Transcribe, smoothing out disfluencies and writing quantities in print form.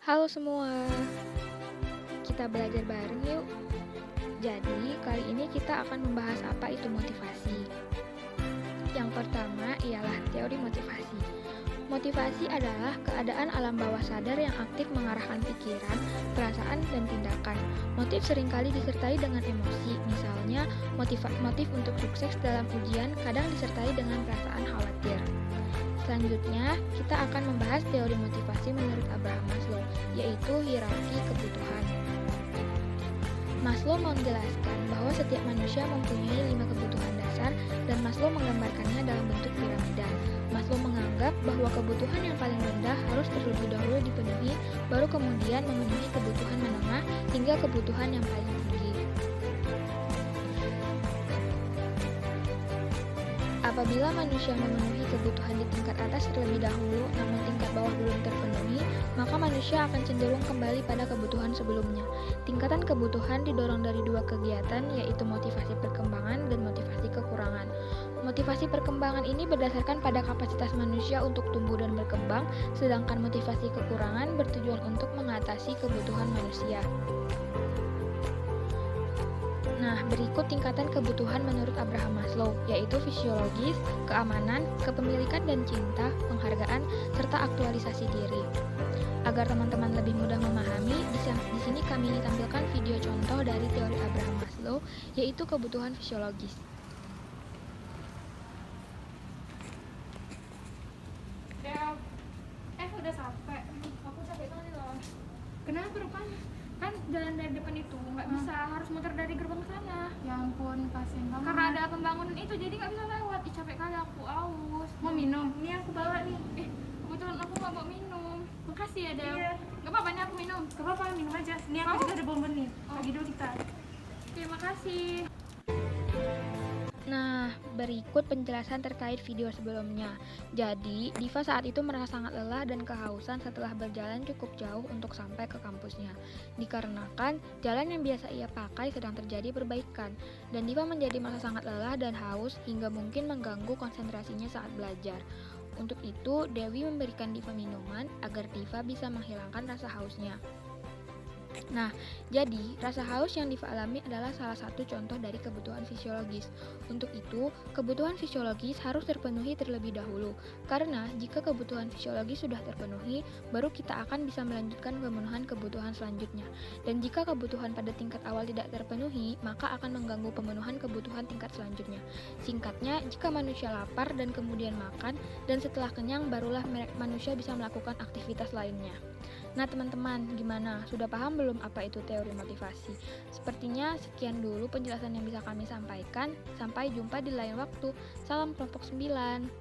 Halo semua, kita belajar bareng yuk. Jadi, kali ini kita akan membahas apa itu motivasi. Yang pertama ialah teori motivasi. Motivasi adalah keadaan alam bawah sadar yang aktif mengarahkan pikiran, perasaan, dan tindakan. Motif seringkali disertai dengan emosi, misalnya motif untuk sukses dalam ujian kadang disertai dengan perasaan khawatir. Selanjutnya, kita akan membahas teori motivasi menurut Abraham Maslow, yaitu hierarki kebutuhan. Maslow menjelaskan bahwa setiap manusia mempunyai 5 kebutuhan dasar dan Maslow menggambarkannya dalam bentuk piramida. Maslow menganggap bahwa kebutuhan yang paling rendah harus terlebih dahulu dipenuhi, baru kemudian memenuhi kebutuhan menengah hingga kebutuhan yang paling tinggi. Apabila manusia memenuhi kebutuhan di tingkat atas terlebih dahulu, namun tingkat bawah belum terpenuhi, maka manusia akan cenderung kembali pada kebutuhan sebelumnya. Tingkatan kebutuhan didorong dari dua kegiatan, yaitu motivasi perkembangan dan motivasi kekurangan. Motivasi perkembangan ini berdasarkan pada kapasitas manusia untuk tumbuh dan berkembang, sedangkan motivasi kekurangan bertujuan untuk mengatasi kebutuhan manusia. Nah, berikut tingkatan kebutuhan menurut Abraham Maslow, yaitu fisiologis, keamanan, kepemilikan dan cinta, penghargaan, serta aktualisasi diri. Agar teman-teman lebih mudah memahami, di sini kami tampilkan video contoh dari teori Abraham Maslow, yaitu kebutuhan fisiologis. Udah sampai. Aku capek banget loh. Kenapa rupanya? Kan jalan dari depan itu nggak bisa, harus muter dari gerbang sana. Ya ampun, kasihan kamu. Karena ada pembangunan itu jadi nggak bisa lewat. Ih, capek kali aku, aus. Mau minum? Ini aku bawa nih. Kebetulan aku nggak mau minum. Makasih ya, Del. Iya. Nggak apa-apa nih aku minum. Gak apa-apa, minum aja. Ini aku juga ada bonbon nih. Pagi dulu kita. Terima kasih. Nah, berikut penjelasan terkait video sebelumnya. Jadi, Diva saat itu merasa sangat lelah dan kehausan setelah berjalan cukup jauh untuk sampai ke kampusnya. Dikarenakan jalan yang biasa ia pakai sedang terjadi perbaikan, dan Diva menjadi merasa sangat lelah dan haus hingga mungkin mengganggu konsentrasinya saat belajar. Untuk itu, Dewi memberikan Diva minuman agar Diva bisa menghilangkan rasa hausnya. Nah, jadi rasa haus yang Diva alami adalah salah satu contoh dari kebutuhan fisiologis. Untuk itu, kebutuhan fisiologis harus terpenuhi terlebih dahulu. Karena jika kebutuhan fisiologis sudah terpenuhi, baru kita akan bisa melanjutkan pemenuhan kebutuhan selanjutnya. Dan jika kebutuhan pada tingkat awal tidak terpenuhi, maka akan mengganggu pemenuhan kebutuhan tingkat selanjutnya. Singkatnya, jika manusia lapar dan kemudian makan, dan setelah kenyang barulah manusia bisa melakukan aktivitas lainnya. Nah teman-teman, gimana? Sudah paham belum apa itu teori motivasi? Sepertinya sekian dulu penjelasan yang bisa kami sampaikan. Sampai jumpa di lain waktu. Salam kelompok 9.